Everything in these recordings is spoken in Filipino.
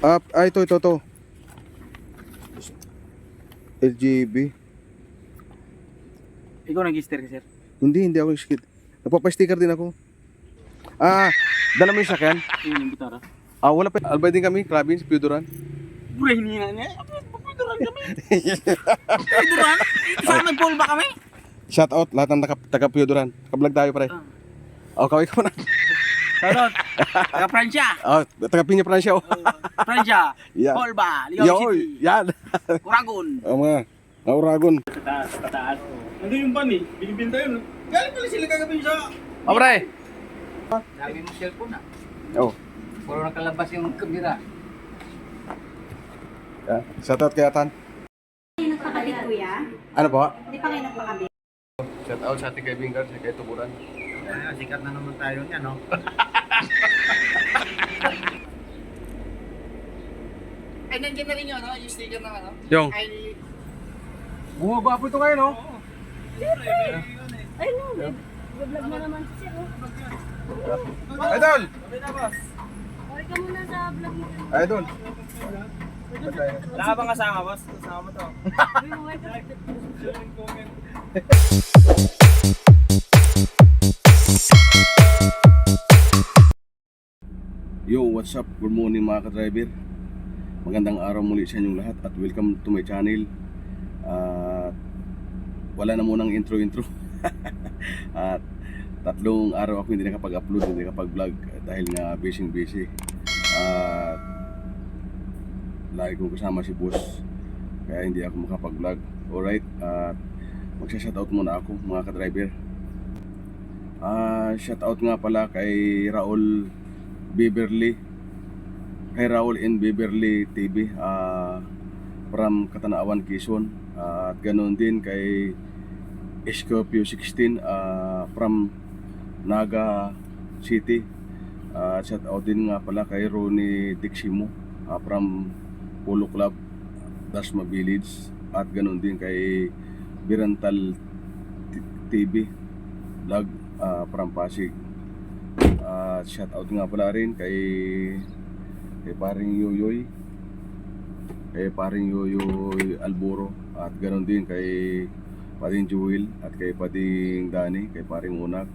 Ito. LGB. Ikaw nag-sticker, sir? Hindi ako skid. Nagpapa-sticker din ako. Dala mo yung sakyan? Yun yung gitara. Wala pa. Albay din kami, Krabins, Piuduran. Brain niya niya. Piduran kami. Piduran? Saan nag-call ba kami? Shout out lahat ng taga-Piuduran. Kablog tayo pare. Kaway ko na. Shoutout. Taga Pransya. Taga-Pinya Pransya. Pransya. Yan. Call ba? Ligaw City. Yan. Uragon. Mga Uragon. Sa taas. Nandun yung pan eh. Binibinta yun. Galing pala sila kagabi sa... Pare. Sabi mo cellphone na. Puro nakalabas yung kamera. Shout out kay Atan. Hindi nagpakabit, kuya? Ano po? Hindi pa kayo nagpakabit? Shout out sa ating kaibigan, sa kay Tuburan. Sikat na naman tayo niya, no? Ay, nandiyan na rin yun, no? Yung sticker na, ano? Yung. Ay... Gwapo ito kayo, no? Ay, no. Vlog na naman si Sir. Idol! Okay ka muna sa vlog mo. Idol! Wala ka bang kasama, boss? Kasama mo to. Yo, what's up? Good morning mga ka-driver. Magandang araw muli sa inyong lahat at welcome to my channel. Wala na munang intro. At tatlong araw ako hindi nakapag-upload, hindi nakapag-vlog dahil nga busy. At lagi kong kasama si boss kaya hindi ako makapag-vlog. Alright, at magsa-shoutout muna ako mga ka-driver. Shoutout nga pala kay Raul Beverly, kay Raul and Beverly TV from Katanaawan, Quezon. At ganoon din kay Scorpio 16 from Naga City. Shout out din nga pala kay Ronnie Diximo from Polo Club, Dasma Village. At ganoon din kay Birantal TV Vlog from Pasig. Shout out nga pala rin kay paring Yoyoy, Alboro. At ganoon din kay paring Jewel at kay paring Dani, kay paring Unak.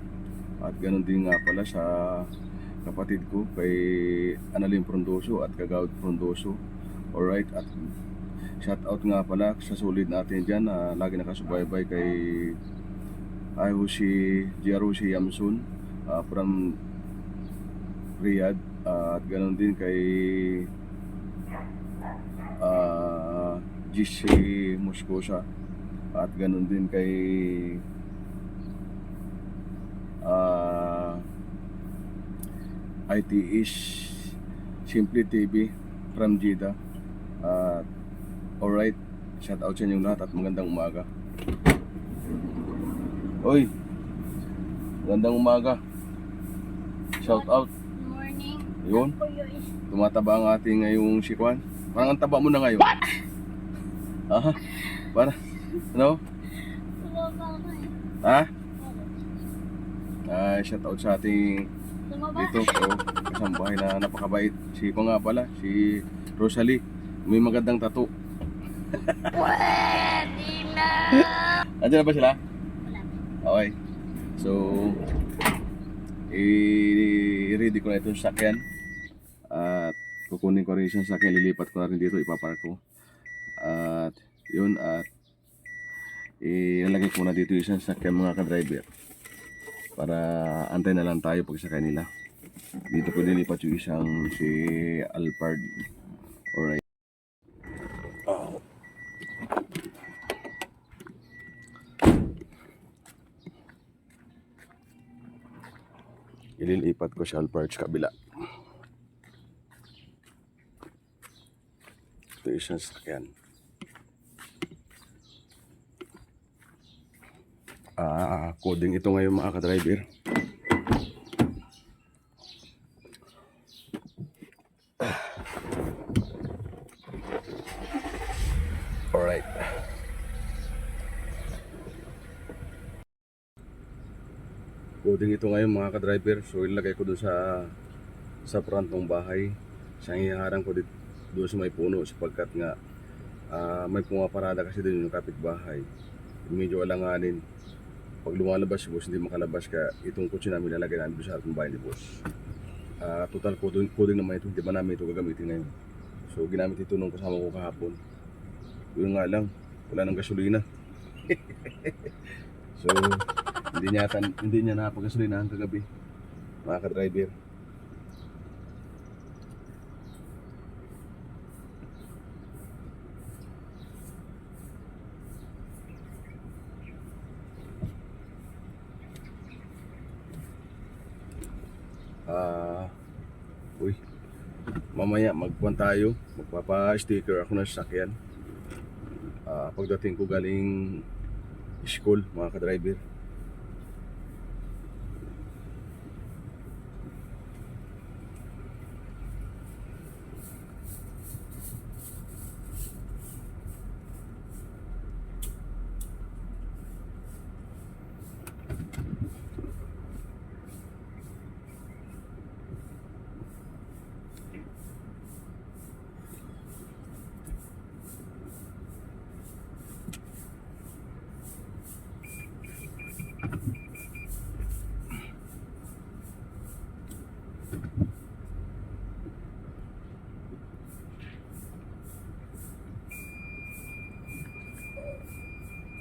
At ganoon din nga pala sa kapatid ko kay Analin Frondoso at Kagawad Frondoso. Alright, at shout out nga pala sa solid natin dyan na lagi nakasubaybay kay Giarushi Yamsun from Riyadh. At ganoon din kay GC Moscosa. At ganoon din kay ITS Simply TV from Jeddah. Alright, shout out sa inyong lahat at magandang umaga. Oy, magandang umaga. Shout out. Good morning. Yun, tumataba ang ating ngayong sikwan. Parang ang taba mo na ngayon. Para, ano? Shout out sa ating dito kasambahay na napakabait. Si ko nga pala, si Rosalie. May magandang tattoo. Pwede na! Andiyan na ba sila? Wala. Okay. So, i-ready ko na itong sakyan. At kukunin ko rin isang sakyan. Lilipat ko na rin dito. Ipapark ko. At yun. At ilalagay ko na dito isang sakyan mga ka-driver. Para antay na lang tayo pag sakay nila. Dito ko nilipat yung isang si Alphard. Alright. Ililipat ko si Alphard sa kabila. Ito isang sakyan. Coding ito ngayon mga ka-driver. Alright. Coding ito ngayon mga ka-driver. So ilagay ko doon sa front ng bahay. Siyang iharang ko doon sa may puno sapagkat nga may pumaparada kasi doon yung kapitbahay. Medyo alanganin. Pag lumalabas si boss, hindi makalabas ka. Itong kotse namin lalagay namin doon sa harap ng bahay ni boss. Total coding naman ito, hindi ba namin ito gagamitin ngayon. So ginamit ito nung kasama ko kahapon. Yun nga lang, wala nang gasolina. So hindi niya napagasolinahan kagabi, mga ka-driver. Uy, mamaya magpuan tayo, magpapa-sticker ako ng sasakyan. Pagdating ko galing school, mga ka-driver.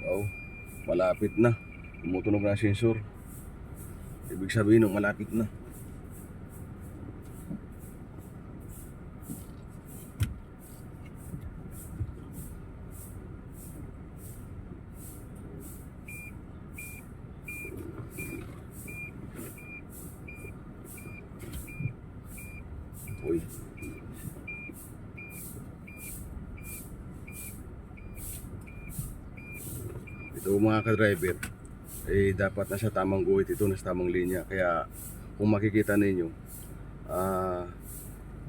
Oh, malapit na. Tumutunog na ang sensor. Ibig sabihin nung malapit na. Uy. Ito mga ka-driver, dapat nasa tamang guhit ito, nasa tamang linya. Kaya kung makikita ninyo,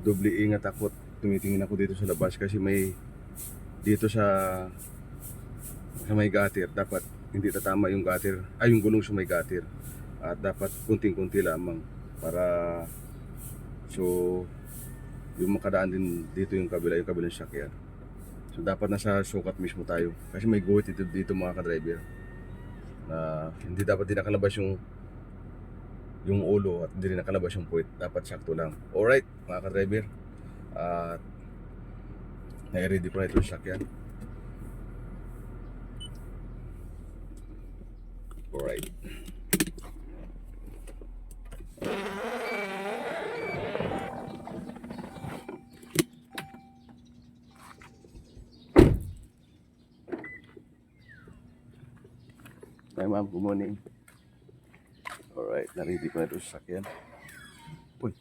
doble ingat ako. Tumitingin ako dito sa labas kasi may dito sa may gutter. Dapat hindi tatama yung gutter, yung gulong sa may gutter. At dapat kunting-kunti lamang para so yung makadaan din dito yung kabilang sakyan. So dapat nasa sukat mismo tayo kasi may guhit dito mga ka-driver na hindi dapat din nakalabas yung ulo at hindi rin nakalabas yung puwit. Dapat sakto lang. Alright mga ka-driver, at nai-ready ko na ito yung sakyan. Alright. Hi ma'am, good morning. Alright, na-ready ko na ito sa sakyan. Uy.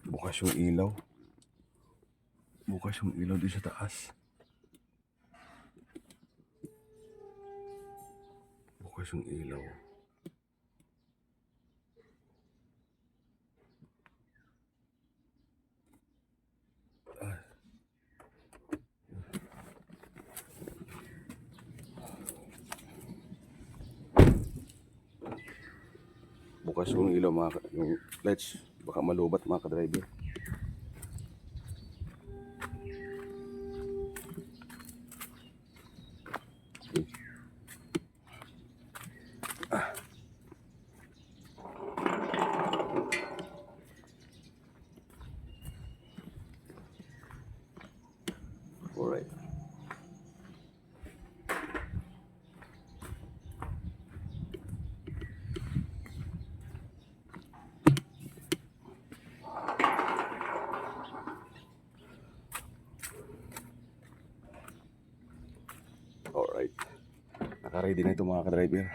Bukas yung ilaw. Bukas yung ilaw dito sa taas. Bukas yung ilaw. Bukas yung ilaw yung lights, baka malubat mga ka-driver. Alright. Alright. Naka-ready na ito mga ka-driver.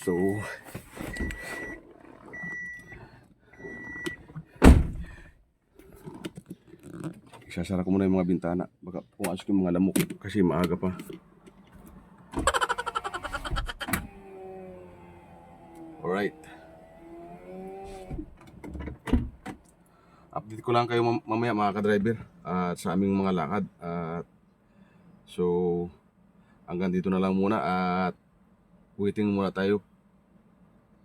So, isasara ko muna yung mga bintana. Baka pumasok yung mga lamok kasi maaga pa. Alright. Update ko lang kayo mamaya mga ka-driver at sa aming mga lakad. So, hanggang dito na lang muna at waiting muna tayo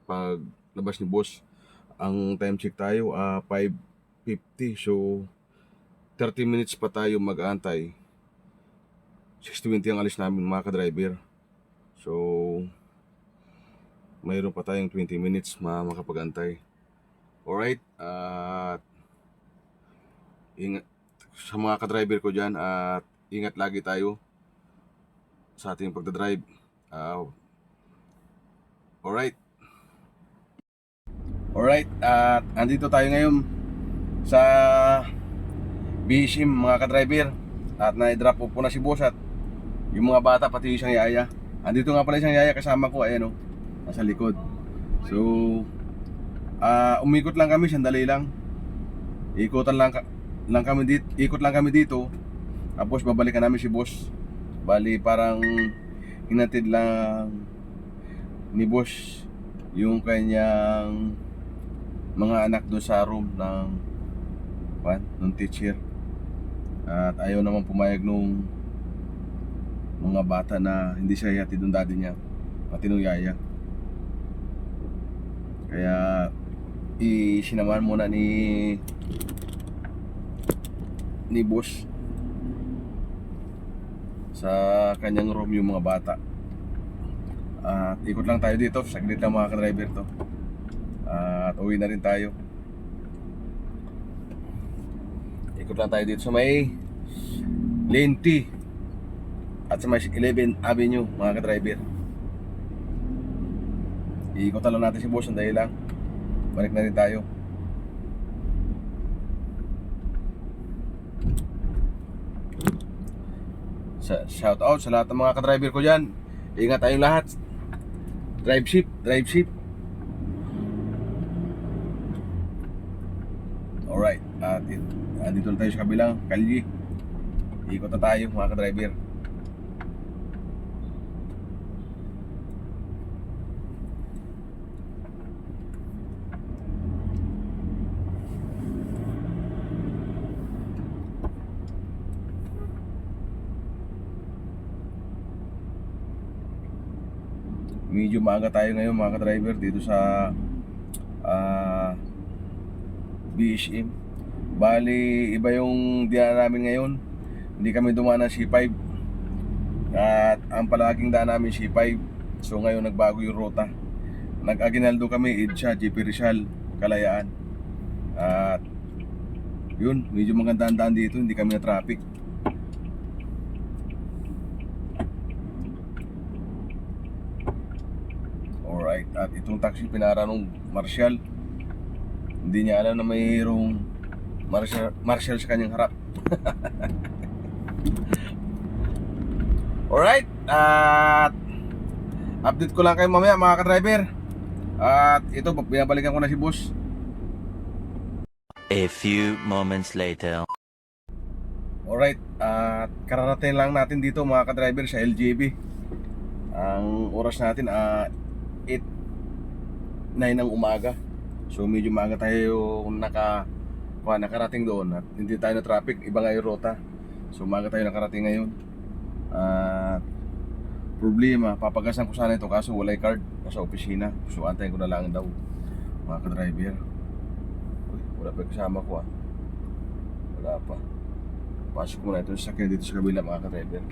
pag labas ni boss. ang time check tayo 5:50, so 30 minutes pa tayo mag-aantay. 6:20 ang alis namin mga ka-driver. So mayroon pa tayong 20 minutes makapag-antay. Alright, at ingat sa mga ka-driver ko dyan, at ingat lagi tayo sa ating pagdadrive. Alright. Alright, at andito tayo ngayon sa BSM mga ka-driver, at na-drop off po na si boss at yung mga bata, pati yung isang yaya. Andito nga pala isang yaya kasama ko, ayan o, nasa likod. So umikot lang kami, sandali lang. Ikot lang kami dito. Tapos babalikan namin si boss. Bali parang hinatid lang ni boss yung kanyang mga anak doon sa room ng teacher. At ayaw naman pumayag nung mga bata na hindi siya ihatid ng daddy niya, pati nung yaya. Kaya isinamahan muna ni boss sa kanyang room yung mga bata. At ikot lang tayo dito, saglit lang mga ka-driver to. At uwi na rin tayo. Ikot lang tayo dito sa may Lane T at sa may 11 Avenue mga ka-driver. Iikot lang natin si boss, sandali lang. Balik na rin tayo. Shout out sa lahat ng mga ka-driver ko dyan. Ingat tayong lahat. Drive safe. Alright, at andito na tayo sa kabilang kalye. Ikot na tayo mga ka-driver. Medyo maaga tayo ngayon mga ka-driver dito sa BSM. Bali, iba yung daan namin ngayon. Hindi kami dumaan ng C5. At ang palaging daan namin C5. So ngayon nagbago yung ruta. Nag-Aguinaldo kami, EDSA, JP Rizal, Kalayaan. At yun, medyo magandang daan dito, hindi kami na traffic. Alright, at itong taxi pinara nung Marshall. Hindi niya alam na mayroong Marshall sa kanyang harap. Alright, at update ko lang kayo mamaya mga ka-driver. At ito, binabalikan ko na si boss. A few moments later. Alright, at kararating lang natin dito mga ka-driver sa LJB. Ang oras natin 8:09 ng umaga. So medyo maaga tayo nakarating doon at hindi tayo na traffic, iba nga yung ruta. So maaga tayo nakarating ngayon. At problema, papagasan ko sana ito kaso walay card, nasa opisina. So antayin ko na lang daw mga ka-driver. Uy, wala pa kasama ko wala pa. Pasok muna ito sa sakyan dito sa kabila mga ka-driver.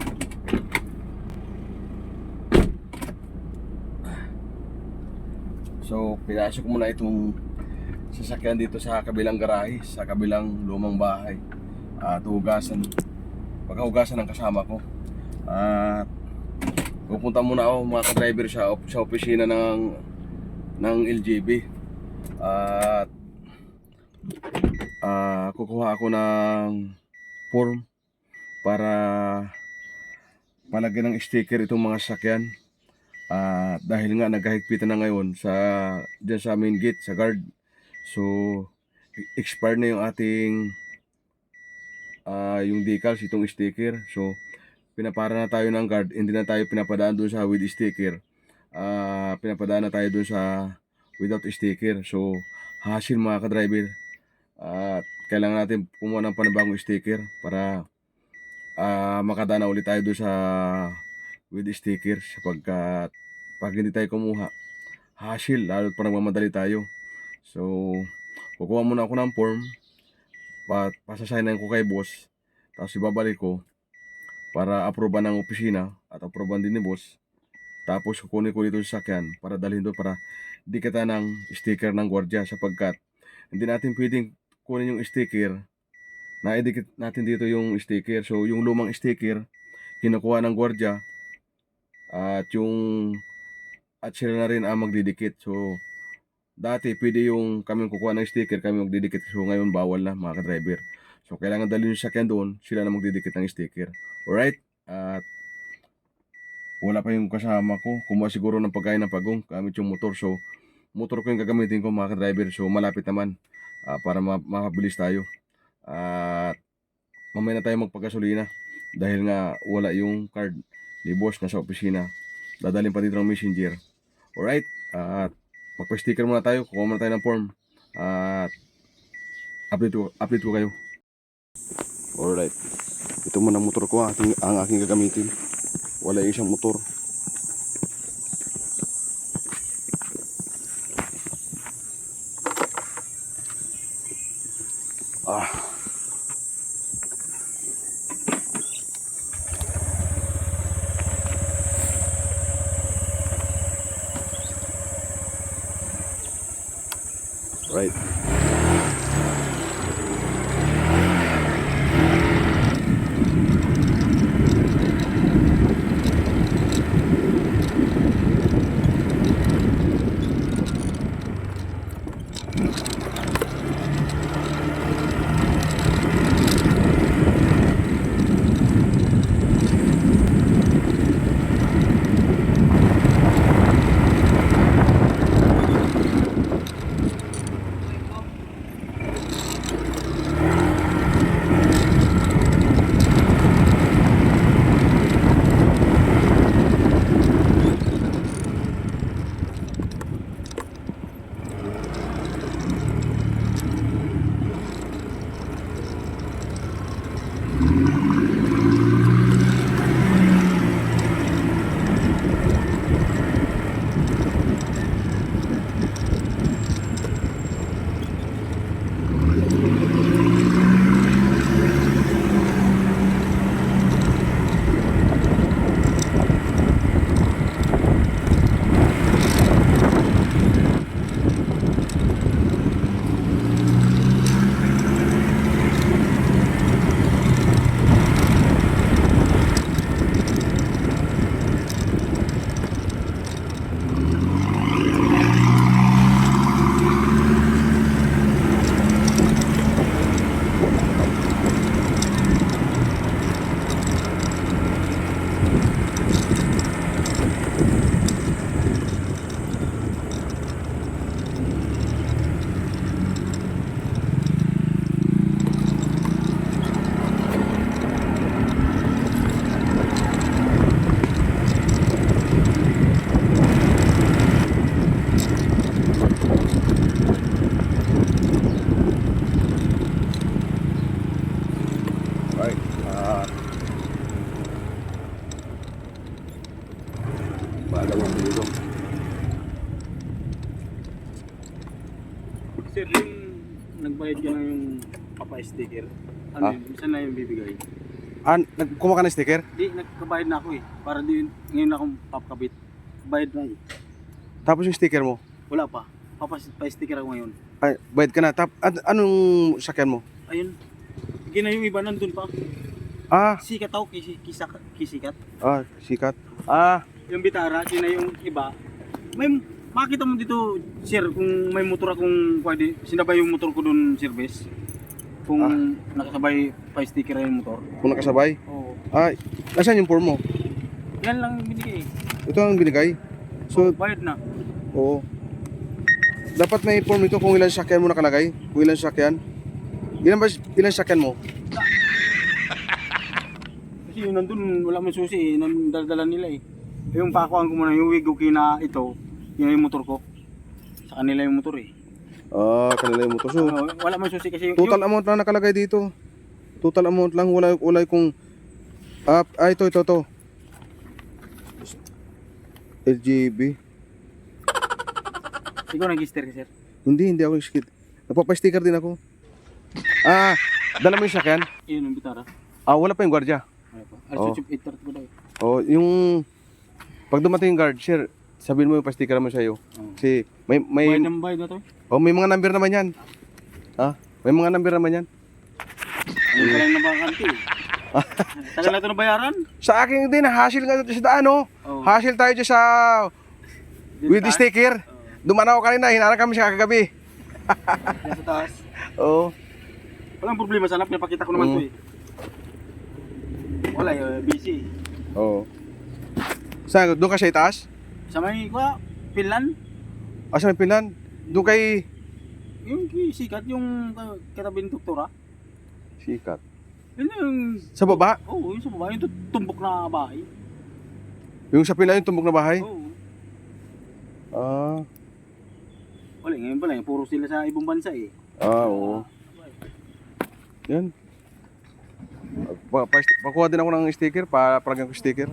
So pinasok ko muna itong sasakyan dito sa kabilang garahe, sa kabilang lumang bahay. At pagkahugasan ng kasama ko. At pupunta muna ako mga ka-driver sa opisina ng LJB. At kukuha ako ng form para palagyan ng sticker itong mga sasakyan. Dahil nga naghahigpitan na ngayon dyan sa main gate, sa guard. So expired na yung ating yung decals, itong sticker. So pinapara na tayo ng guard, hindi na tayo pinapadaan doon sa with sticker. Pinapadaan na tayo doon sa without sticker. So hassle mga ka-driver. At kailangan natin kumuha ng panibagong sticker para makadaan na ulit tayo doon sa with sticker, sapagkat pag hindi tayo kumuha, hassle, lalo pa nagmamadali tayo. So, kukuha muna ako ng form, pasasignan ko kay boss, tapos ibabalik ko para aproban ng opisina at aproban din ni boss. Tapos kukunin ko dito sa sakyan para dalhin doon para dikita ng sticker ng gwardiya sapagkat hindi natin pwedeng kunin yung sticker na idikit natin dito yung sticker. So yung lumang sticker kinukuha ng gwardiya at sila na rin ang magdidikit. So dati pwede yung kami kukuha ng sticker, kami magdidikit. So ngayon bawal na mga ka-driver. So kailangan dalhin yung sakyan doon, sila na magdidikit ng sticker. Alright? At wala pa yung kasama ko. Kumuha siguro ng pagkain ng pagong gamit yung motor. So motor ko yung gagamitin ko mga ka-driver. So malapit naman para makabilis tayo. At mamaya na tayo magpagasolina dahil nga wala yung card ni boss na sa opisina. Dadalhin pa dito ng messenger. Alright? At magpa-sticker muna tayo. Kukuha muna tayo ng form. At update ko kayo. Alright. Ito muna motor ko ang aking gagamitin. Wala yung isang motor. Right. Bagal lang dito. Sir, yung nagbayad ka na yung papa-sticker, ano Ah? yun? Saan na yung bibigay? Kumuha ka ng sticker? Di, nagkabayad na ako eh. Para di, ngayon akong papakabit. Bayad na eh. Tapos yung sticker mo? Wala pa. Pa-sticker ako ngayon. Ay, bayad ka na. Anong sakyan mo? Ayun. Hindi na yung iba nandun pa. Sikat ako, kisikat. Sikat. Yung Vitara, sina yung iba. May makita mo dito, sir, kung may motor akong pwede, sinabay yung motor ko dun, service. Kung nakasabay pa-sticker yung motor. Kung nakasabay? Oo. Nasaan yung form mo? Yan lang binigay. Ito ang binigay. So, Bayad na. oo. Dapat may form ito kung ilang sakyan mo nakalagay. Kung ilang sakyan. Ilang sakyan mo? Kasi yung nandun, wala man susi eh. Nandala nila eh. Yung pakuan ko muna, yung wig ko kina ito, yun yung motor ko. Sa kanila yung motor eh. Kanila yung motor. So, Wala man susi kasi total amount lang nakalagay dito. Total amount lang. Wala kung... ito. LGB. Ikaw nag-register ka, sir? Hindi ako skid. Nagpapa-sticker din ako. Ah, dala mo yung sakyan? Yun yung bitara. Wala pa yung gwardiya. Ano pa? Oh. Alas 8:30 ba daw? Yung pag dumating yung guard, sir, sabihin mo yung pa-sticker mo sa'yo. Kasi may Bayad ng bayad na to. may mga number naman yan. May mga number naman yan. Ano pa lang nabakante eh. Tagal na ito nabayaran. Sa akin din, hassle nga sa daan, oh. Oh. Hassle tayo dyan sa with the sticker. Dumanaw kanina, hinarang kami siya kagabi. Yan sa taas. Oo. Walang problema sana, pinapakita ko naman to eh. Wala, busy. Oo. Saan? Doon ka sa itaas? Sa may, Finland. Sa may Pinlan? Doon kay Yung sikat, yung katabi ng doktora. Sikat. Yun yung, Sa baba? yung sa baba, yung tumbok na bahay. Yung sa Pinlan, yung tumbok na bahay? Oo. Ah. Wala, ngayon pala, puro sila sa ibang bansa eh. Oo. Yan. Pakuha din ako ng sticker, parang ko sticker.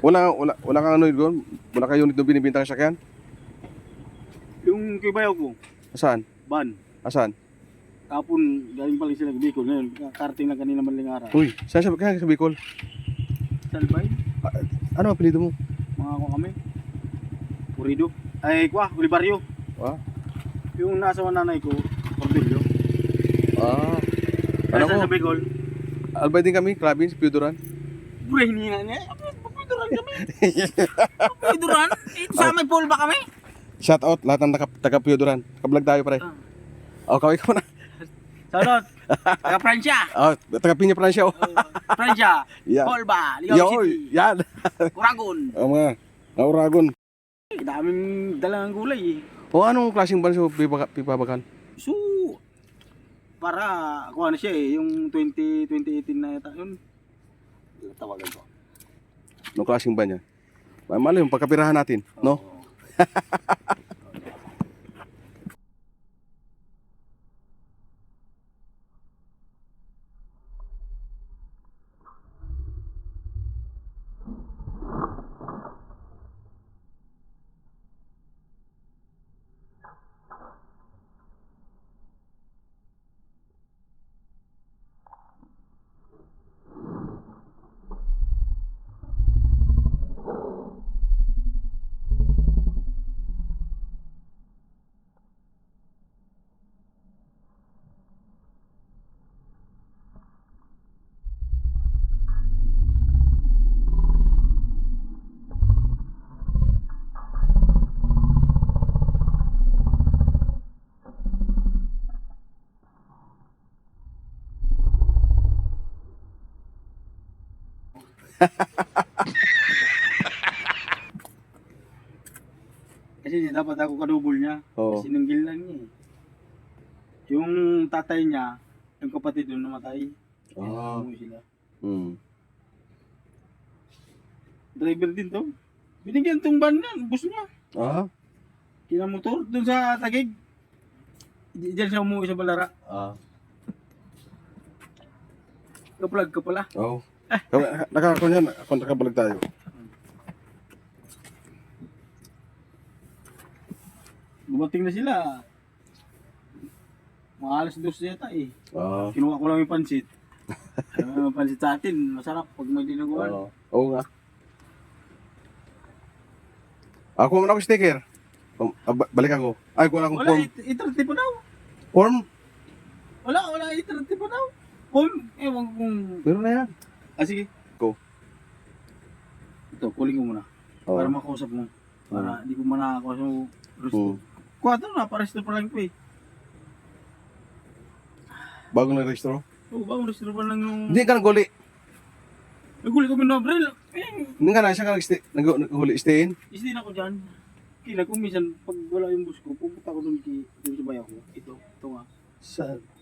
Wala kang ano doon? Wala kang unit doon binibintang sakyan? Yung kay bayaw ko, Saan? ban. Asan? Kapon, galing pala sila Bicol. Ngayon, karating lang kanina maling araw. Uy, saan sa Bicol? Salbay, Ano ang apelido mo? mga ko kami. Purido. Ay, Olivario. Ah. Yung nasa nanay ko, Cordelio. Ano Kaya ko? sa Bicol, Albay din kami, Clubin, sa Piuduran. brain nina niya. Papiduran kami. Papiduran? Sa may pool ba kami? Shout out lahat ng taga Piuduran. Kablog tayo pare. Kaway ka na. Salot. Taga Pransya. Taga Pinya Francia. Pransya. Yeah. Paul ba? Ligaw City. Yan. Uragon. Mga Uragon. Daming dalang gulay eh. Anong klaseng banso pipabakan? So, para kuha na siya eh, yung 2018 na yata yun. Tawagan ko. Anong klaseng ban yan? Mali yung pagkapirahan natin, no? Kasi dapat ako kadubol niya. Oo. Kasi sinunggil lang niya eh. Yung tatay niya, yung kapatid doon namatay. Umuwi sila. Driver din to. Binigyan tong van niya, bus niya. Kinamotor doon sa Taguig. Diyan siya umuwi sa Balara. Kaplag ka pala. Oo. Nakakako yan. Ako nakabalag tayo. Dumating na sila. Mga alas 2 yata eh. Oo. Kinuha ko lang yung pansit. Yung pansit sa atin, masarap pag may dinuguan. Oo nga. Ako muna ako sticker. Balik ako. Ay, kuha akong Wala, form. itrati pa daw. Form? Wala, itrati pa daw. Form, ewan kung... Meron na yan. Sige. Go. Ito, kuling ko muna. Oo. Para makausap mo. Para di ko manakakuha sa resto. Kuha ito, naparesto pa lang ito eh. Bagong na-registro? Oo, bagong resto pa lang yung... Hindi ka naguli. Naguli ko Abril. Hindi ka na siya ka naghuli. Stayin? Isdi na ko dyan. Kina ko minsan, pag wala yung bus ko, pupunta ko doon sa bayaw ko. Ito nga.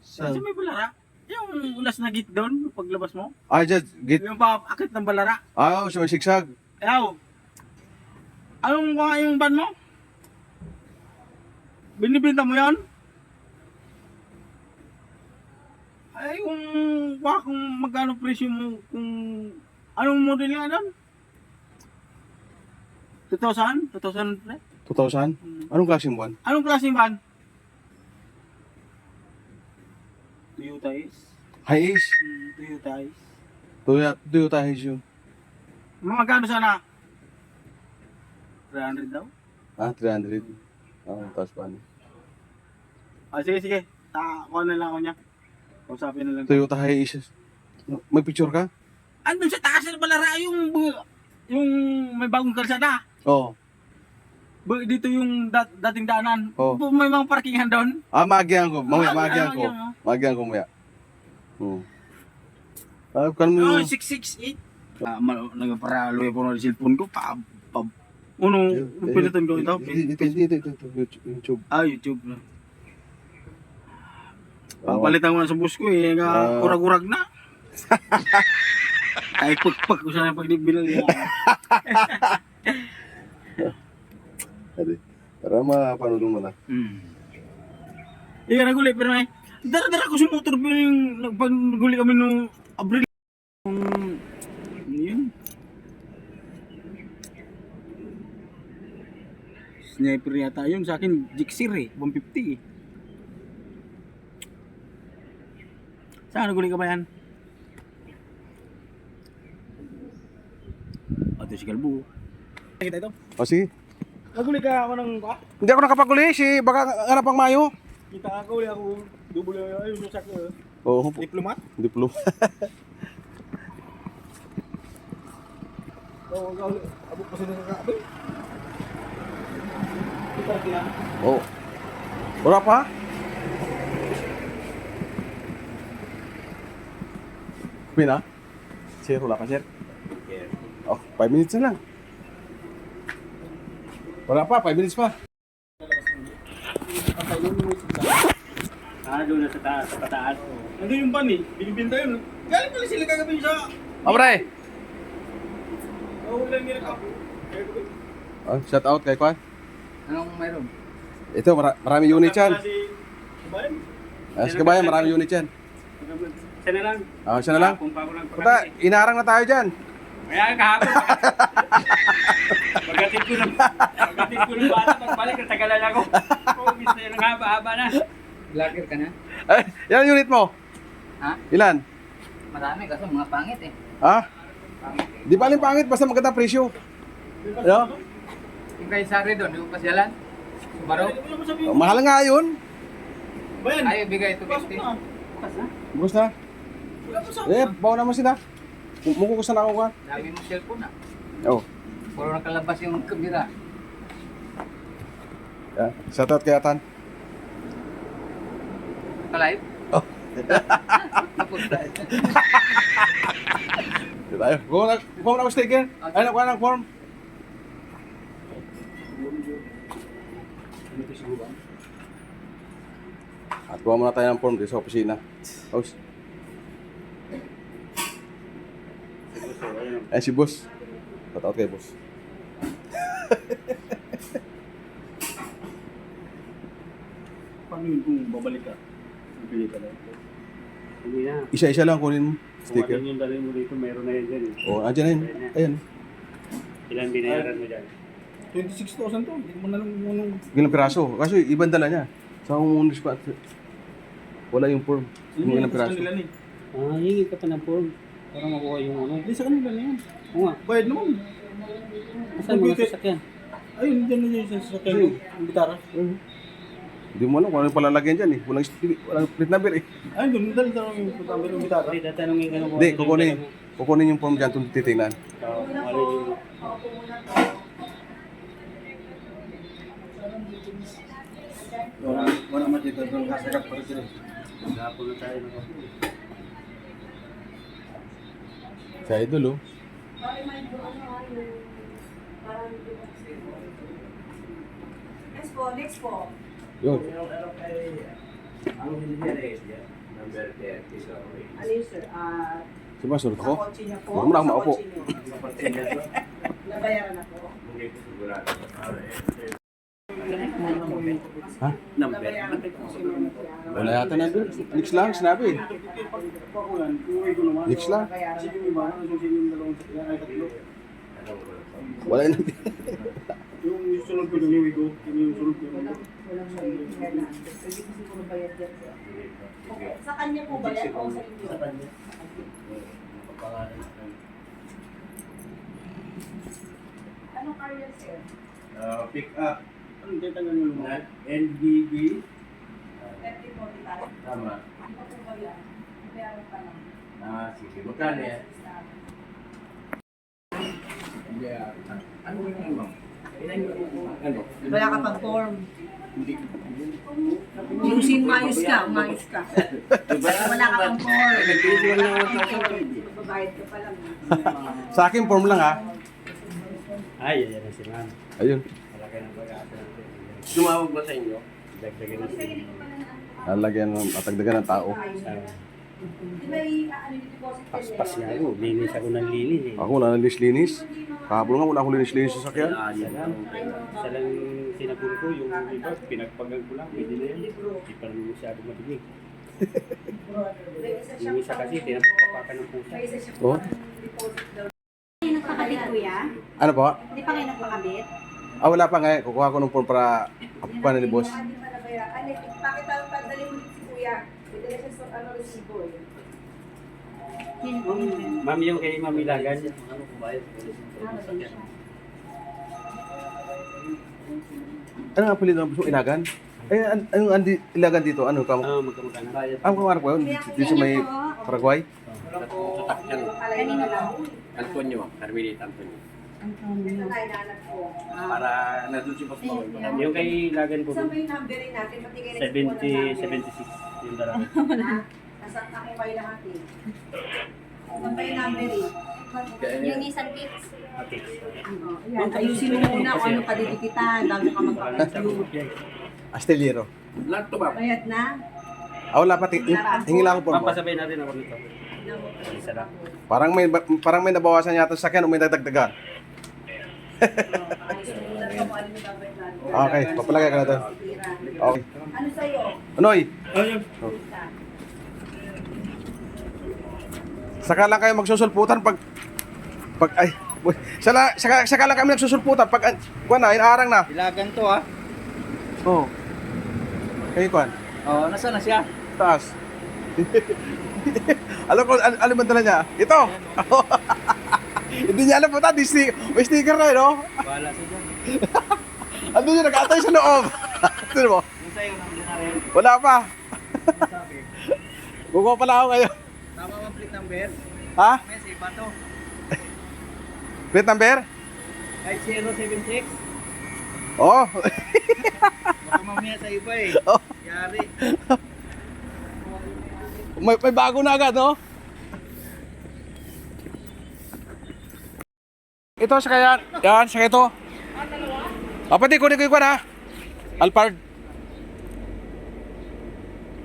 Kasi may balara. Yung last na gate doon, paglabas mo. Dyan. Yung paakit ng balara. Siya may sigsag. Ayaw. Anong mga yung ban mo? Binibenta mo yan? Ay, kung magkano presyo mo, kung anong model nga doon? 2,000? 2,000 pre? 2,000? Anong klaseng buwan? Anong klaseng van? Toyota is. Hiace. Toyota is. Toyota Hiace yun. Magkano sana? 300 daw? 300. Tapos paano? Sige. Kuha na lang ako niya. Kausapin na lang. Toyota Hiace. May picture ka? Andun sa taas na pala yung may bagong kalsada. Oo. Dito yung dating daanan. Oh. May mga parkingan doon. Maagihan ko. Mamaya, maagihan ko. Maagihan mo. Maagihan ko mamaya. Kan mo Oh, 668. Nagparalo po ng cellphone ko. Pinutin ko ito. Ito, YouTube. YouTube na. Papalitan ko na sa bus ko eh. Kurag-kurag na. Ay, pagpag ko sana pag binal niya. Adi. Para mapanood mo na. Ika naguli, pero may dara-dara ko sa motor pero yung nagpaguli kami nung Abril. Yun. Sniper yata yun sa akin, Jixir eh, 150 eh. Saan naguli ka ba yan? Ito si Kalbo. Kita ito. O sige. Naguli ka ako ng Hindi ako nakapaguli. Baka harap ang mayo. kita ako, double ayun yung sakyo. Oo. Diplomat? Diploma. Abot pa sila sa kaabay. Kita sila. Oo. Wala pa? Pina? Sir, wala ka, sir? Oh, 5 minutes na lang. Wala pa, 5 minutes pa. Doon na sa taas, sa pataas. Nandun yung pan eh, binibinta yun. Galing pala sila kagabi sa... Abre! Nahulang nila ka. Shout out kay Kwan. Anong mayroon? Ito, marami unit yan. Bayan. Sa kabayan, marami unit yan. Siya na lang. Siya na lang. Kung pa ko lang Punta, inarang na tayo dyan. Kaya kahapon. Pagkatid ko ng bata, pagbalik, natagalan ako. Miss na yun ang haba-haba na. Vlogger ka na? Ilan unit mo? Ha? Ilan? Marami kasi mga pangit eh. Ha? Pangit eh. Di ba pangit, basta maganda presyo. Ano? Yung kay Sari doon, yung pasyalan? Subaru? Mahal nga yun. Bayan. Ayaw bigay 250. Bukos na. Bawa naman sila. Mukukusan na ako ka. Dami mo cellphone ah. Oo. Puro nakalabas yung kamera. Shout out kay Atan. Ka-live? Oh. Napunta. Dito tayo. Kuha na ako sticker. Ay, nakuha ng form. At kuha muna tayo ng form dito sa opisina. House. Eh, si boss. Shout out kay boss. Paano yun kung babalik ka? Bibili ka lang. Hindi na. Isa-isa lang kunin mo. Kung Sticker. ano yung dali mo dito, meron na yan dyan eh. Oo, andyan na yun. Ayan. Ilan binayaran mo dyan? 26,000 to. Hindi mo na lang Ilang piraso. Kasi ibang dala niya. Sa umunis pa. Wala yung form. Yung ilang piraso. Hingi ka pa ng form para makuha yung ano. Hindi sa kanila na yan. Oo nga. Bayad naman. Saan mga sasakyan? Ayun, dyan na yun sa sasakyan. Yung bitara. Hindi mo alam kung ano yung palalagyan dyan eh. Walang plate number eh. Ayun, doon. Dali tanong yung number yung bitara. Hindi, tatanungin ka Hindi, kukunin yung form dyan itong titingnan. Wala mo dito. Doon kasagap pa rin sila. Gapon na tayo. Sa idol oh. Next po. Yun. Ano yun, sir? Si ba, surot Sa ako? kotse niya po. Huwag mo na ako Sa maupo. kotse niyo. Nabayaran na po. Ha? Nabayaran na po. Wala yata na doon. Nix lang, sinabi eh. Nix lang. Nabayaran na Sige, po. ba? Ano yung dalawang sakyan ay tatlo? Wala na. Yung sunod ko yung Wigo, yung sunod ko yung Walang bayad. Kaya pwede ko siguro bayad yan, sir. Okay. Sa kanya po ba yan o sa inyo? Sa kanya. Anong car yan, sir? Pick up. Anong titangan nyo mo? NBB. 30-40 tayo. Tama. Ano po ba yan? Meron pa lang. Sige. Magkano yan? Ano yung ma'am? Ano? Wala ka pang form. Yung umayos ka. Wala ka pang form. Babayad ka pa lang. Sa akin, form lang ha. Ay, ayan na si ma'am. Ayun. Malaki ng pag-asa natin. Tumawag ba sa inyo? Dagdagan na si Lalagyan at dagdagan ng tao. Di ba i-deposit Paspas nga ako, linis ako ng linis eh. Ako wala nang linis. Kahapon nga wala akong linis sa sakyan. Isa lang sinapun ko, yung iba, pinagpagal ko lang, pwede na yun. Hindi pa naman masyado matinig. Yung isa kasi, tinapakan ng pusa. Oh? Hindi nagpakabit, kuya? Ano po? Hindi pa kayo nagpakabit? Wala pa nga. Kukuha ko ng form para kapupan ni boss. Hindi pa nabayaran. Bakit ang padali mo si kuya? Pwede na siya sa resibo eh. Ma'am, yung kay Ma'am Ilagan, Ano nga pala ng ilagan? Anong ilagan dito? Ano ka? magkamag-anak. Kamar ko yun. Dito sa may Paraguay. Kanina lang. Antonio, Carmelita Antonio. Ito na inaanak ko. Para nandun si Boss Paul. Yung kay Ilagan ko, Saan ba yung numberin natin? Pati kayo nagsipuan ng 76 yung dalawa. Nasa ako kayo lahat eh. Saan ba yung numberin? Yung Nissan Kicks. Okay. Yan, ayusin mo muna kung ano kaditikitan bago ka magpapag-view. Astillero. Lahat to, ma'am. Bayad na? Wala pa. Hingi lang ako form ko. Papasabay natin ako nito. Isa lang. Parang may nabawasan yata sa sakyan o may nagdagdagan. Ayusin mo muna kung ano yung babayad natin. Okay, papalagay ka na doon. Okay. Ano sa'yo? Anoy? Saka lang kayo magsusulputan pag ay, saka lang kami nagsusulputan pag kuan na, inaarang na. Ilagan to, ha? Oo. Kay kuan, Oh, nasa na siya? taas. Alam ko, alam mo dala niya? Ito! Hindi niya alam po, may sticker na yun, no? Wala siya dyan. Ano yun, nag-atay sa loob. Tignan mo, Yung sa'yo, nandun na rin. wala pa. Kukuha pala ako ngayon. Tama ang plate number. Ha? May sa iba to. Plate number? 5076. Oo. Baka mamaya sa iba eh. Oh. Yari. May bago na agad, no? Ito, saka yan. Yan, saka ito. Pati, kunin ko yung kwan, ha? Alphard.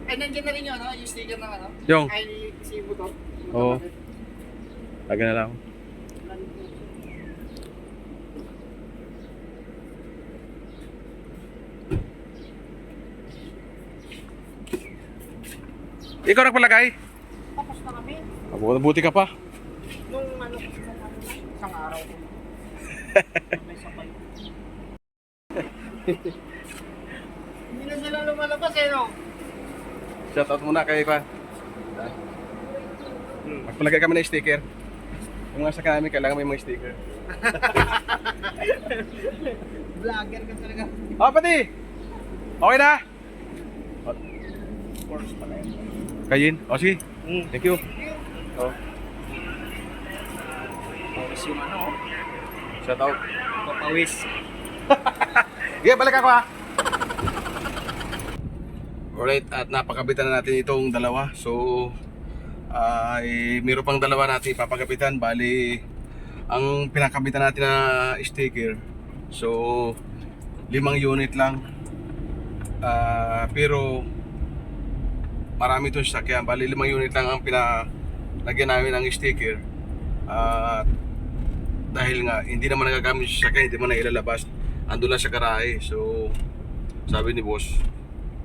Ay, nandiyan na rin yun, no? Yung sticker ng ano? Yung. Ay, si Buto. Oo. Lagyan na lang. Ikaw nagpalagay? Tapos na kami. Buti ka pa. Nung ano, isang araw. May sabay. Hindi na sila lumalabas eh, no? Shoutout muna kay Kwan. Magpalagay kami ng sticker. Yung nasa namin, kailangan may mga sticker. Vlogger ka talaga. Pati! Okay na? Course pala yun. Kayin? Sige. Thank you. Course yung ano, Shoutout. papawis. Okay, balik ako ha. Alright, at napakabitan na natin itong dalawa. So, meron pang dalawa natin papagabitan. Bali, ang pinakabitan natin na sticker. So, 5 unit lang. Pero, marami itong sasakyan. Bali, 5 unit lang ang pinalagyan namin ng sticker. Dahil nga, hindi naman nagagamit sa sasakyan, hindi man na ilalabas. Ando lang sa garahe. So, sabi ni boss,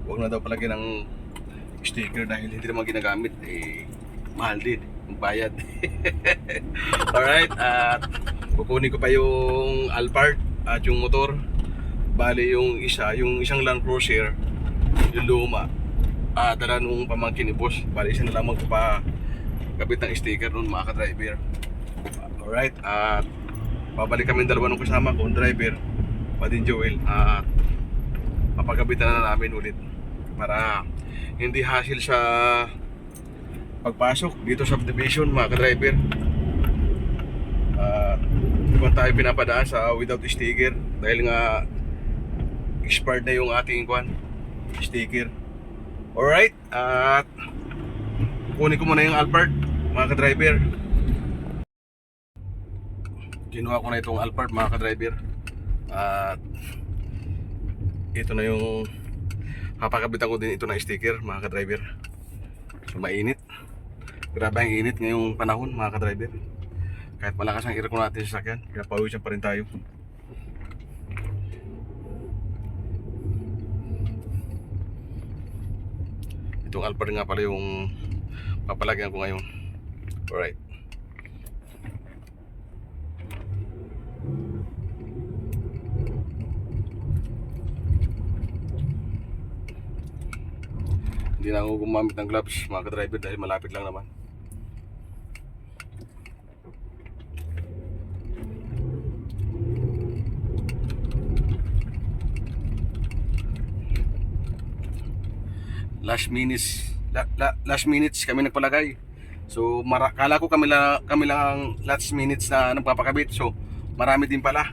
huwag na daw palagyan ng sticker dahil hindi naman ginagamit. Mahal din ang bayad. Alright, at kukunin ko pa yung Alphard at yung motor. Bali yung isang Land Cruiser, yung luma, dala nung pamangkin ni boss. Bali isa na lamang ko pa kabit ng sticker nun mga ka-driver. Alright, at babalik kami dalawa nung kasama ko, driver, Padin Joel, at papagabitan na namin ulit para hindi hassle sa pagpasok dito sa subdivision mga ka-driver. Kung tayo pinapadaan sa without sticker dahil nga expired na yung ating sticker. Alright, at kunin ko muna yung Alphard mga ka-driver. Kinuha ko na itong Alphard mga ka-driver, at ito na yung papakabitan ko din ito na sticker mga ka-driver. So mainit, grabe ang init ngayong panahon mga ka-driver. Kahit malakas ang aircon natin sa sakyan, pinapawisan pa rin tayo. Itong Alphard nga pala yung papalagyan ko ngayon. Alright. Hindi na ako gumamit ng gloves mga ka-driver dahil malapit lang naman. Last minutes kami nagpalagay. So kala ko kami lang last minutes na nagpapakabit. So marami din pala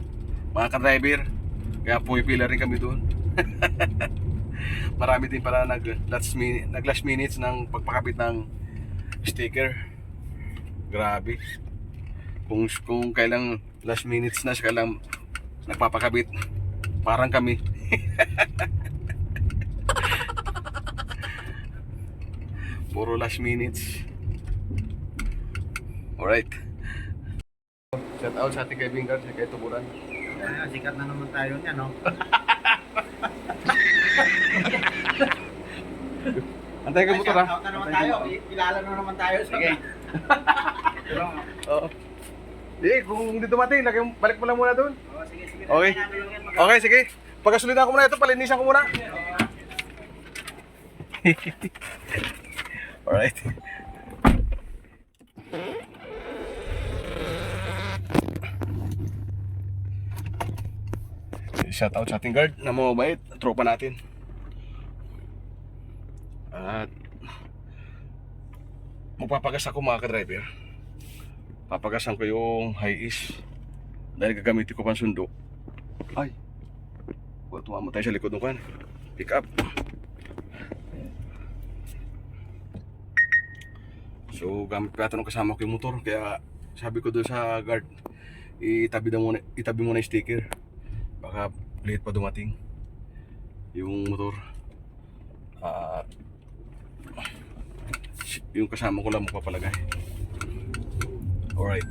mga ka-driver. Kaya pumipila rin kami doon. Marami din pala nag last minutes ng pagpakabit ng sticker. Grabe. Kung kailang last minutes na siya lang nagpapakabit, parang kami. Puro last minutes. Alright. Shout out sa ating kaibigan, sa kay Tuburan. Sikat na naman tayo niya, no? Antay ka motor ha. Shout out na naman tayo. Kilala na naman tayo. Sige. Oo. Di, kung hindi dumating, balik mo lang muna doon. Sige. Okay. Okay, sige. Pagkasulitan ko muna ito, palinisan ko muna. Alright. Shout out sa ating guard na mabait, tropa natin. At magpapagas ako mga ka-driver. Papagasan ko yung high-is dahil gagamitin ko pang sundo. Ay, tumama tayo sa likod ng kan. Pick up. So gamit pa ito nung kasama ko yung motor, kaya sabi ko doon sa guard, itabi mo na yung sticker, baka late pa dumating yung motor. Yung kasama ko lang magpapalagay. Alright,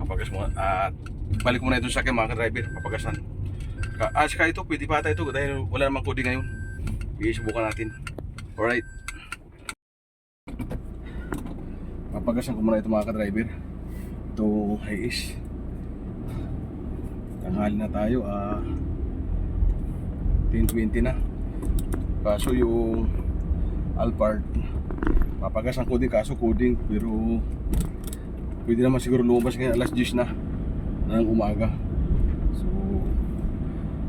papagas mo at balik mo na ito sa akin mga ka-driver, papagasan. Saka ito pwede pa ata ito dahil wala namang coding ngayon. Subukan natin. Alright. Papagasan ko muna ito mga ka-driver. Ito high-is. Tanghali na tayo. 10:20 na. Kaso yung Alphard, papagasan ko din kaso coding. Pero pwede naman siguro lumabas ngayon alas 10 na ng umaga. So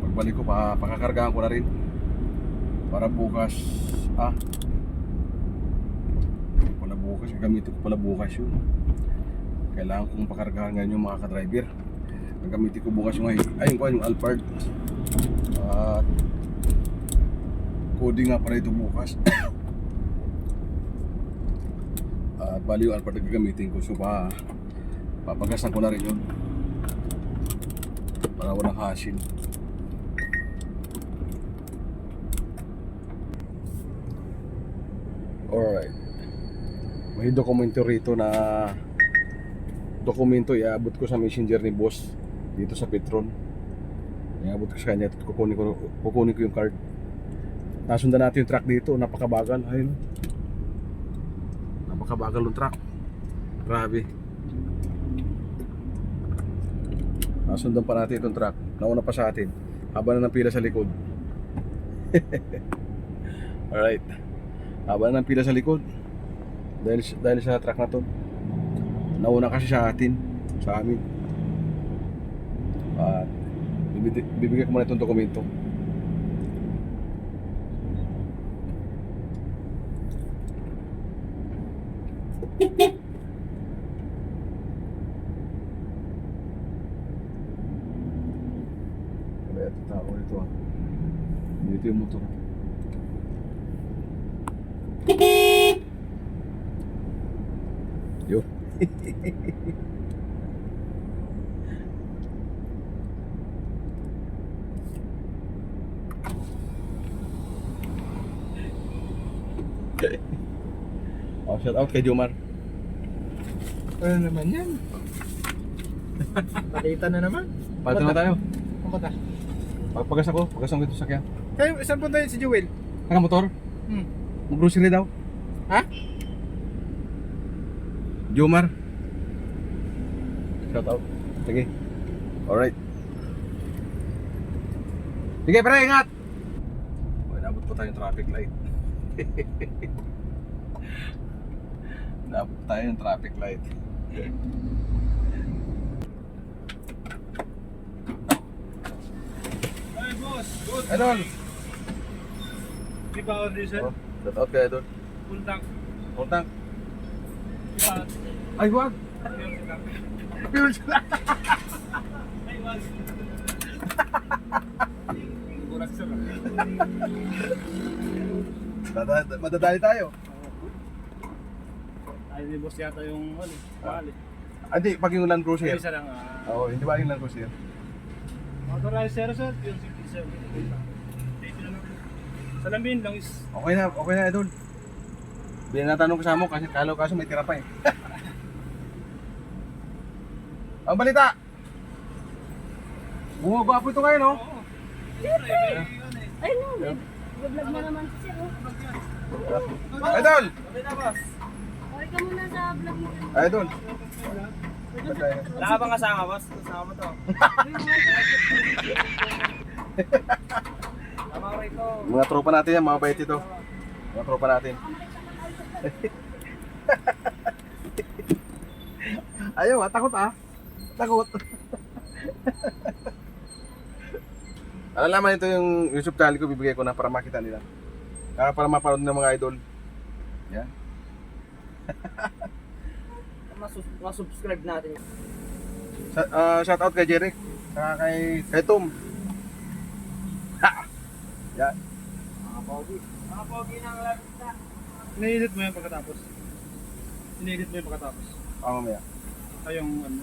pagbalik ko, pakakargahan ko na rin para bukas. Pala bukas, gagamitin ko pala bukas yun. Kailangan kong pakargahan ngayon yung mga ka-driver. Gagamitin ko bukas yung yung Alphard. Coding nga pala ito bukas. Bali yung Alphard na gagamitin ko. So papagasan ko na rin yun para walang hassle. Alright. May dokumento rito na dokumento iaabot ko sa messenger ni boss dito sa Petron. Iaabot ko sa kanya at kukunin ko yung card. Nasundan natin yung truck dito, napakabagal. Ayun. Napakabagal yung truck. Grabe. Nasundan pa natin itong truck. Nauna pa sa atin. Haba na ng pila sa likod. Alright. Haba na ng pila sa likod. Dahil sa truck na to. Nauna kasi sa atin. Sa amin. At bibigyan ko muna itong dokumento. Kaya ito tao ito ah. Dito yung motor. Yo. Oh, shout out kay Jomar. Ano naman yan? Nakita na naman. Pato na tayo. Ang bata. Pagpagas ako, pagas ko ito sa sakyan. Kayo, saan punta yun si Jewel? Naka-motor? Hmm. Mag-grocery daw. Ha? Jomar. Shout out. Sige. Alright. Sige, pre, ingat! Oh, nabot pa tayong traffic light. Nabot tayo ng traffic light. Ay, boss. Good. Idol! Di ba audition? Oh, shout out kay Idol. Puntak. Kontang. Di ba? Ay, wag! Fuel sila! Ay, wag. Burak sir. Madadali tayo. Ay, di boss yata yung ano, bali. Hindi, pag yung Land Cruiser. Isa lang Oo, hindi ba yung Land Cruiser? Authorized sir, yung 67. Dito na lang. Sa lambin lang is Okay na Idol. Bilang natanong ko sa mo kasi kalo kaso may tira pa eh. Ang balita! Bumaba po ito ngayon, no? Ay, no. Vlog na naman si Sir. Oh. Idol! Okay ka muna sa vlog mo. Idol! wala ka bang kasama, boss? Kasama mo to. Tama ko rito. Mga tropa natin yan, mga bait ito. Mga tropa natin. Ayaw takot Takot. Alalaman ito yung YouTube channel ko, bibigay ko na para makita nila. Para mapanood ng mga idol. Yan. Masubscribe natin. Shout out kay Jeric. Saka kay Tom. Ha! Yan. Mga pogi ng lagta. Iniedit mo yan pagkatapos. Iniedit mo yan pagkatapos. Mamaya. Ay, yung ano.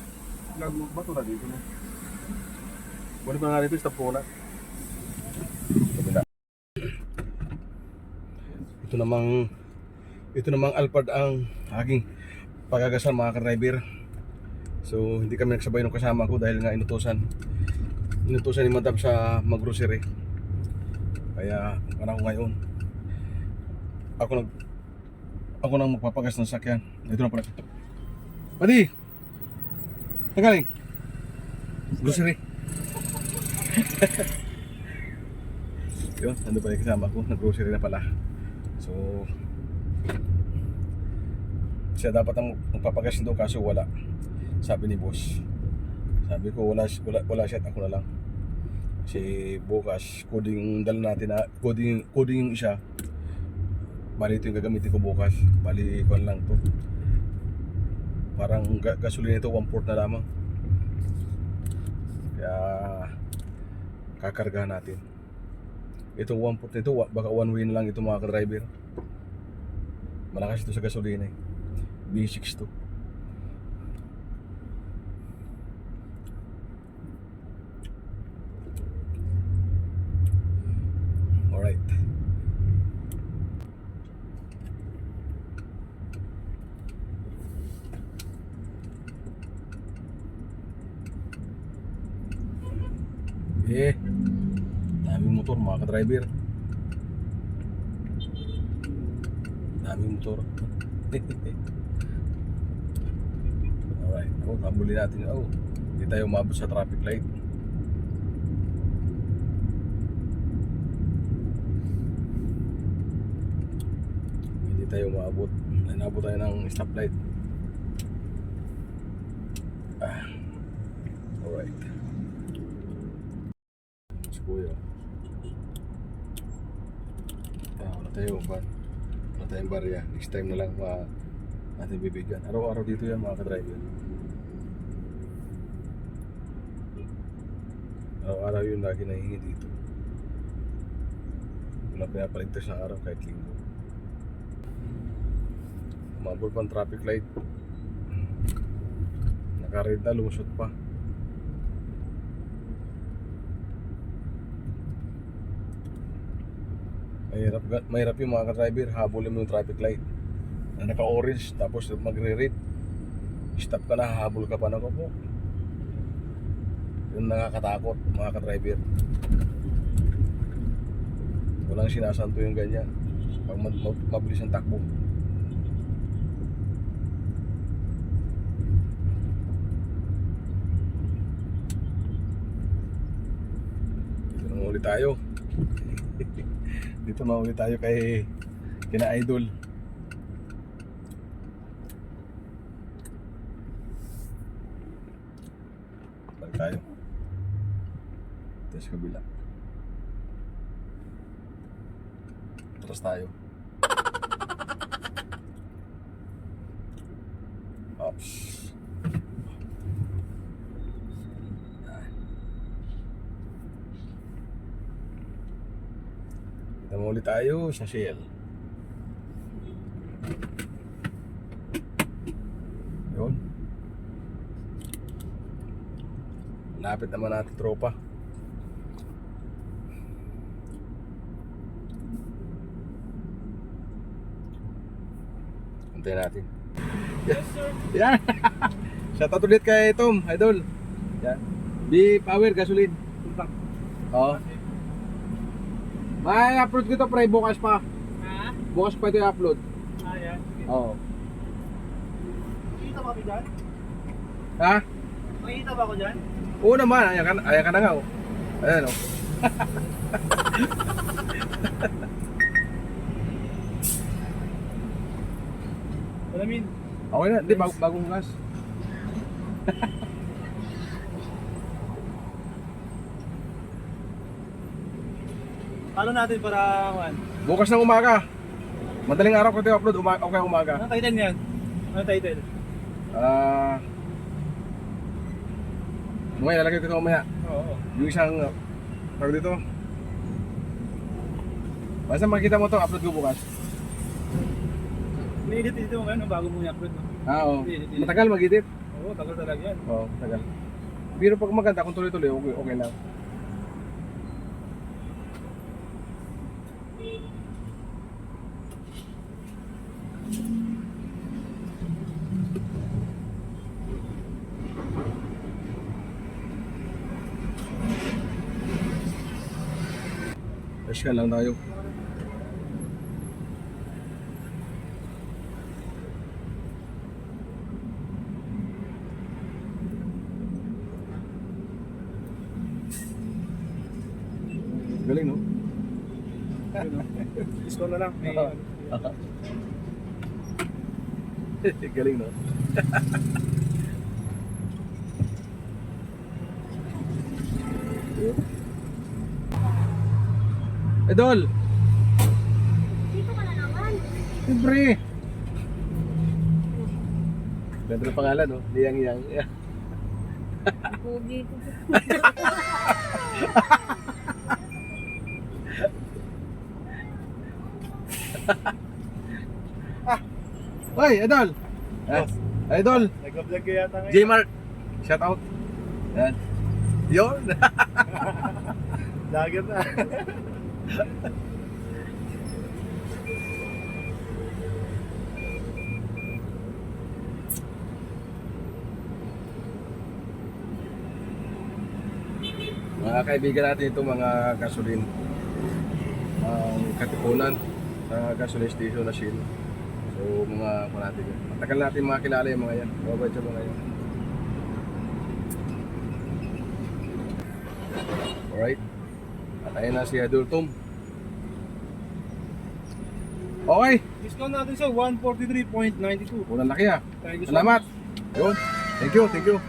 Vlog mo ba ito na dito? Buwan pa nga dito, stop ko na. Ito namang Alphard ang aking pagagasal mga ka-driver. So hindi kami nagsabay ng kasama ko dahil nga inutusan ni Madam sa mag-grocery. Kaya parang ngayon ako nang magpapagas ng sakyan. Ito na pala. Pati! Nagaling! Grocery! Yun, nandun pala yung kasama ko. Nag-grocery na pala. So siya dapat ang magpapagas nito kaso wala. Sabi ni boss. Sabi ko wala siya at ako na lang. Kasi bukas coding dala natin na coding yung isa. Bali ito yung gagamitin ko bukas. Bali ko lang to. Parang gasolina ito 1/4 na lamang. Kaya kakargahan natin. Itong 1/4 nito baka one way na lang ito mga ka-driver. Malakas ito sa gasolina eh. B6 to. Alright. Daming motor mga ka-driver. Daming motor. Alright, habulin natin. Hindi tayo umabot sa traffic light. Hindi tayo umabot. Inabot tayo ng stoplight. Alright. Si Kuya. Wala tayong barya. Next time na lang natin bibigyan. Araw-araw dito yan mga ka-driver. Araw-araw yun lagi nahingi dito. Walang pinapaligtas na araw kahit linggo. Umabot pa ang traffic light. Naka-red na, lumusot pa. Mahirap yung mga ka-driver, habulin mo yung traffic light na naka-orange tapos magre-red. Stop ka na, habol ka pa na po. Yun nakakatakot mga ka-driver. Walang sinasanto yung ganyan pag mabilis ang takbo. Dito na ulit tayo. Dito na ulit tayo kina Idol. Balik tayo. Ito sa kabila. Atras tayo. Ops. Kita mo ulit tayo sa Shell. Yun. Lapit naman natin tropa. Antayin natin. Yes sir. Yan. Shoutout ulit kay Tom, Idol. Yan. B-Power gasoline. Oo. May upload ko ito pre, bukas pa. Ha? Bukas pa ito i-upload. Ayan. Oo. Makikita ba ako dyan? Ha? Makikita ba ako dyan? Oo naman, ayan ka na nga oh. Ayan oh. Alamin. Okay na, hindi, bagong gas. Paano natin para man? Bukas ng umaga. Madaling araw ko ito i-upload, okay umaga. Ano title niyan? Ano title? Mamaya, lalagay ko ito mamaya. Oo. Yung isang, tawag dito. Basta makikita mo ito, upload ko bukas. Ni-edit dito mo ngayon bago mo i-upload no? Oo. Matagal mag-edit. Oo, tagal talaga yan. Oo, matagal. Pero pag maganda, kung tuloy-tuloy, okay lang. Fresh ka lang tayo. Galing no? Discount na lang. May Galing no? Idol! Dito ka na naman. Siyempre! Ganda ng pangalan no? Liyang-yang. Pogi ko. Hoy, Idol! Idol! nag-vlog ka yata ngayon. J-Mark! Shout out! Yan. Yun! Lager na. Mga kaibigan natin ito, mga gasoline, katipunan sa gasoline station na Shell. So mga natin yan. Matagal natin mga kilala yung mga yan. Babay sa mga yan. Alright. At ayun na si Idol Tom. Okay. Discount natin siya, 143.92. Unang laki ah. Thank you so Salamat. Yun. Thank you, thank you.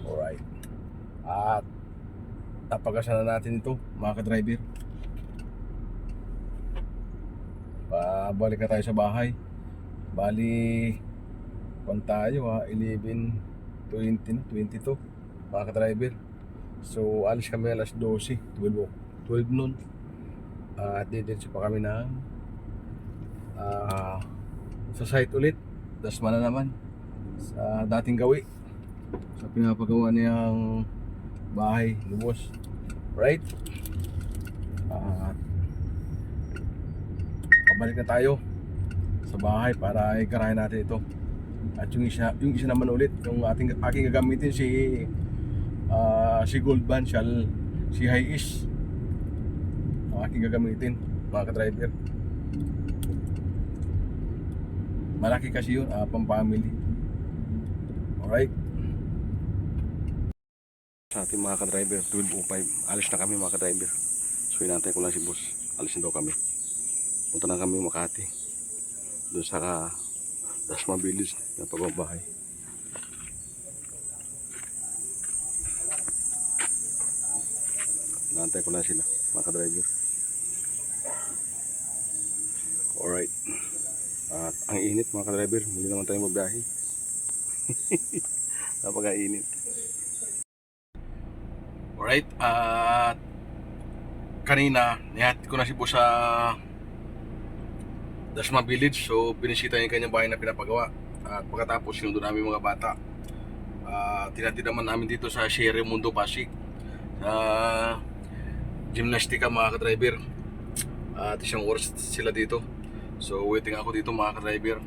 Alright. At napagasan na natin ito, mga ka-driver. Pabalik na tayo sa bahay. Bali, kung tayo 11:20 na, 22, mga ka-driver. So, alis kami alas 12, 12 noon. At didiretso pa kami ng sa site ulit. Dasma na naman sa dating gawi, sa pinapagawa niyang bahay ni boss. Right? At pabalik na tayo sa bahay para ikarahin natin ito. At yung isa naman ulit, yung aking gagamitin si Gold Band, si Hi-Is. Ang aking gagamitin, mga ka-driver. Malaki kasi yun, pang family. Alright. Sa ating mga ka-driver, 12:05, alis na kami mga ka-driver. So inantay ko lang si boss, alis na daw kami. Punta na kami Makati, doon sa Dasma Village na pagbabahay. Inantay ko lang sila mga ka-driver. Alright. At ang init mga ka-driver, muli naman tayo magbiyahe. Napaka-init. Alright, at kanina nihatid ko na si boss sa Dasma Village. So binisita niya yung kanyang bahay na pinapagawa. At pagkatapos sinundo namin mga bata. Tinatid naman namin dito sa Sierra Mundo Pasig, sa gymnastika mga ka-driver. At isang oras sila dito. So waiting ako dito mga ka-driver.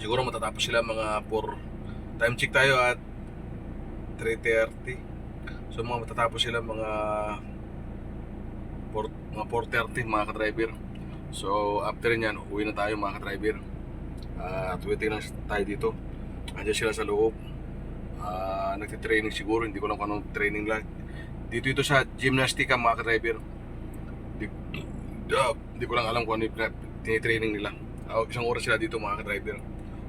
Siguro matatapos sila mga 4. Time check tayo at 3:30. So mga matatapos sila mga 4:30 mga ka-driver. So after nyan, uwi na tayo mga ka-driver. At waiting lang tayo dito. Andiyan sila sa loob. Nagtitraining siguro, hindi ko lang kung anong training lang. Dito ito sa gymnastika mga ka-driver. Hindi ko lang alam kung ano yung tinitraining nila. Isang oras sila dito mga ka-driver.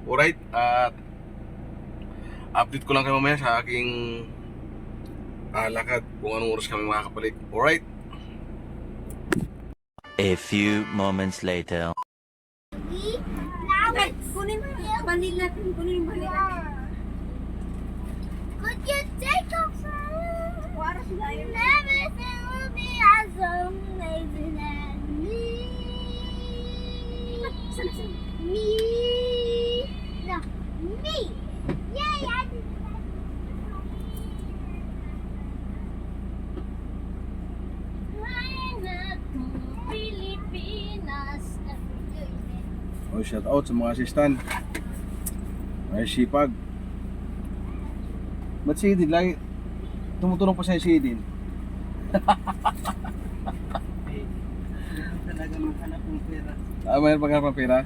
Alright, at update ko lang kayo mamaya sa aking lakad kung anong oras kami makakabalik. Alright. A few moments later. Kunin mo yung bandil natin. Kunin yung bandil natin. Could you take off Para sila yun. everything will be as amazing as me? Me. No, me. Yay, I did that. Flying up to Pilipinas. Oh, shout out sa mga assistant. Ay sipag. Ba't si Edin lagi tumutulong pa sa'yo si Edin? Talaga maghanap ng pera. Mayroon paghanap ng pera?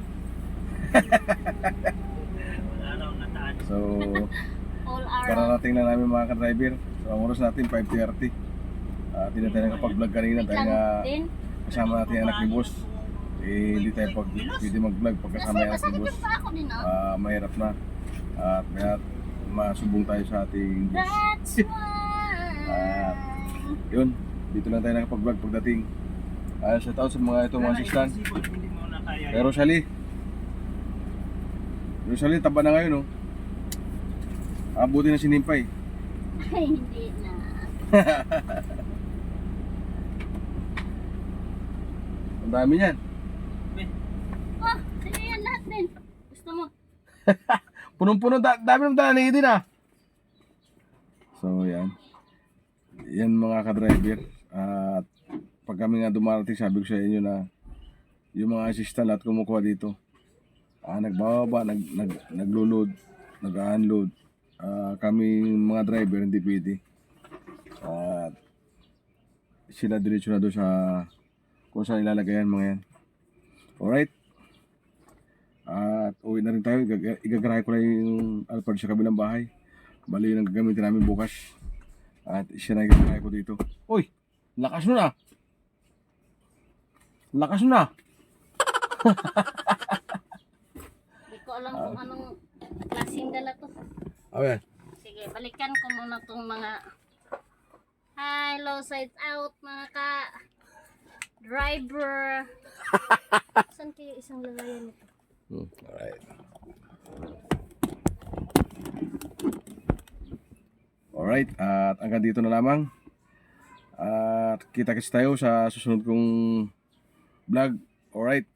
So, All our kararating na namin mga ka-driver. So, ang oras natin 5:30. Hindi na tayo nakapag-vlog kanina dahil nga din. kasama natin yung anak ni boss. Hindi tayo pwede mag-vlog pagkasama yung anak ni boss. Pa ako din, Mahirap na. At kaya masubong tayo sa ating boss. That's why. Yun, dito lang tayo nakapag-vlog pagdating. Shout out sa mga mga assistant. Pero Rosalie, taba na ngayon, oh. Abuti na si Nimpay. Ay, hindi na. Ang dami niyan. Oh, sa'yo yan lahat din. Gusto mo? Punong-puno, dami ng dala ni Edin, ah. So, yan. Yan mga ka-driver. At pag kami nga dumarating, sabi ko sa inyo na yung mga assistant lahat kumukuha dito. Nagbababa, naglo-load, nag-unload. Kami mga driver hindi pwede. At sila diretso na doon sa kung saan ilalagay yan mga yan. Alright. At uwi na rin tayo. Igagarahe ko lang yung Alphard sa kabilang bahay. Bali yun ang gagamitin namin bukas. At siya na igagarahe ko dito. Uy! Lakas mo na! Lakas mo na! Hindi ko alam kung anong klaseng dala to. Okay. Sige, balikan ko muna tong mga hi, low sides out mga driver. Saan kaya isang lagayan nito? Alright. Alright, at hanggang dito na lamang. At kita-kits tayo sa susunod kong vlog. Alright.